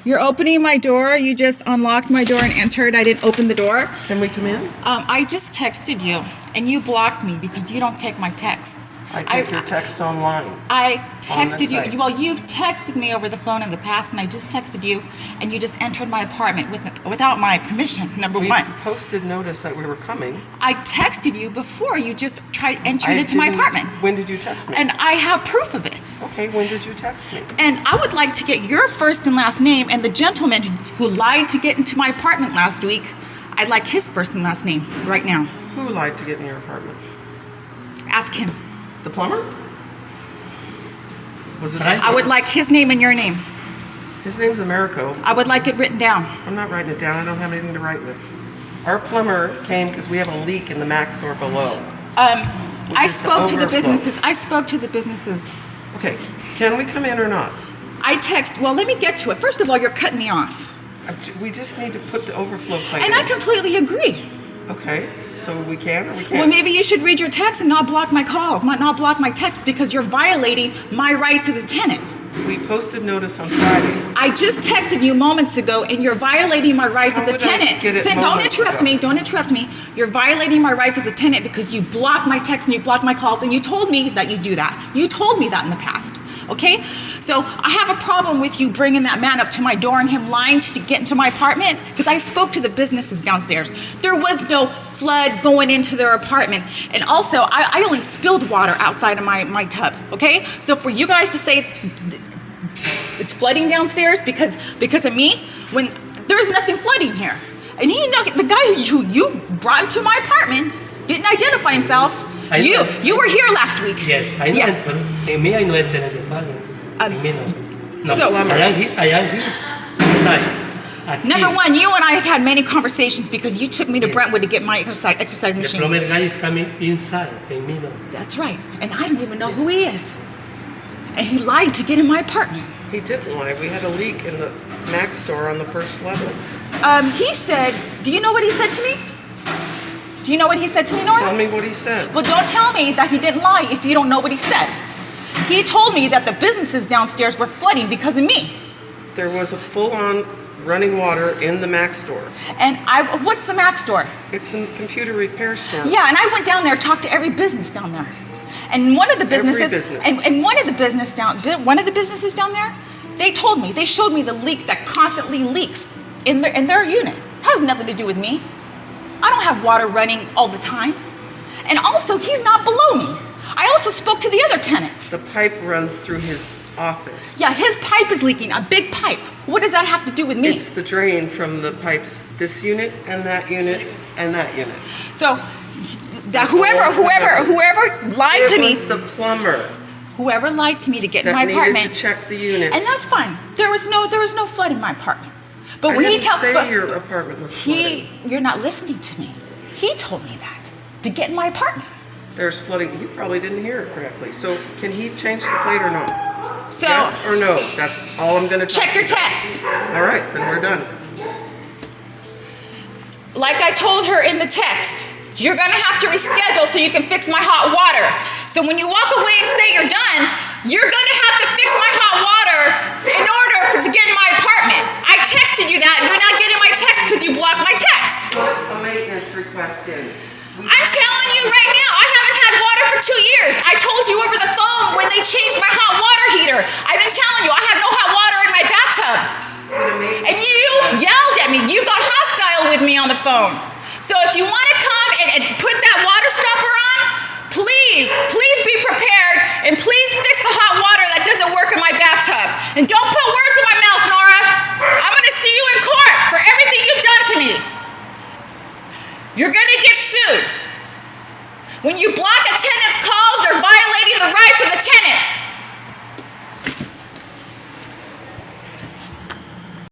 You're opening my door. You just unlocked my door and entered. I didn't open the door. Can we come in? I just texted you, and you blocked me because you don't take my texts. I take your text online. I texted site. you. Well, you've texted me over the phone in the past, and I just texted you, and you just entered my apartment without my permission, number We one. posted notice that we were coming. I texted you before you just tried entering into my apartment. When did you text me? And I have proof of it. Okay, when did you text me? And I would like to get your first and last name, and the gentleman who lied to get into my apartment last week, I'd like his first and last name right now. Who lied to get in your apartment? Ask him. The plumber? Was it? I would like his name and your name. His name's Americo. I would like it written down. I'm not writing it down. I don't have anything to write with. Our plumber came because we have a leak in the Max store below. I spoke to the businesses. I spoke to the businesses. Okay, can we come in or not? Well, let me get to it. First of all, you're cutting me off. We just need to put the overflow plate And in. I completely agree. Okay, so we can or we can't? Well, maybe you should read your text and not block my calls, not block my texts, because you're violating my rights as a tenant. We posted notice on Friday. I just texted you moments ago, and you're violating my rights as a tenant. Don't interrupt me. Don't interrupt me. You're violating my rights as a tenant because you block my texts and you block my calls, and you told me that you do that. You told me that in the past. Okay? So I have a problem with you bringing that man up to my door and him lying to get into my apartment, because I spoke to the businesses downstairs. There was no flood going into their apartment. And also, I only spilled water outside of my tub. Okay? So for you guys to say it's flooding downstairs because of me, when there's nothing flooding here. And the guy who you brought into my apartment didn't identify himself. You were here last week. Yes, I know. Yeah. Me, I know enter the apartment. Me, no. So, I am here inside. Number one, you and I have had many conversations because you took me to Brentwood to get my exercise machine. The plumber guy is coming inside. Me, no. That's right. And I don't even know who he is. And he lied to get in my apartment. He didn't lie. We had a leak in the Mac store on the first level. He said, do you know what he said to me? Do you know what he said to me, Nora? Tell me what he said. Well, don't tell me that he didn't lie if you don't know what he said. He told me that the businesses downstairs were flooding because of me. There was a full-on running water in the Mac store. And what's the Mac store? It's the computer repair store. Yeah, and I went down there, talked to every business down there. And one of the businesses, and one of the businesses down there, they showed me the leak that constantly leaks in their unit. It has nothing to do with me. I don't have water running all the time. And also, he's not below me. I also spoke to the other tenants. The pipe runs through his office. Yeah, his pipe is leaking, a big pipe. What does that have to do with me? It's the drain from the pipes, this unit and that unit and that unit. So, whoever lied to me. It was the plumber. Whoever lied to me to get in my apartment. Needed to check the units. And that's fine. There was no flood in my apartment. But I when didn't he tells say your apartment was flooding. You're not listening to me. He told me that to get in my apartment. There's flooding. You probably didn't hear it correctly. So can he change the plate or not? So yes or no? That's all I'm going to check your text. All right, then we're done. Like I told her in the text, you're going to have to reschedule so you can fix my hot water. So when you walk away and say you're done, you're going to have to fix my hot water in order to get in my apartment. I texted you that. You're not getting my text because you blocked my text. Put a maintenance request in. I'm telling you right now, I haven't had water for 2 years. I told you over the phone when they changed my hot water heater. I've been telling you I have no hot water in my bathtub. And you yelled at me. You got hostile with me on the phone. So if you want to come and put that water stopper on, please be prepared and please fix the hot water that doesn't work in my bathtub. And don't put words in my mouth, Nora. I'm going to see you in court for everything you've done to me. You're going to get sued. When you block a tenant's calls, you're violating the rights of the tenant.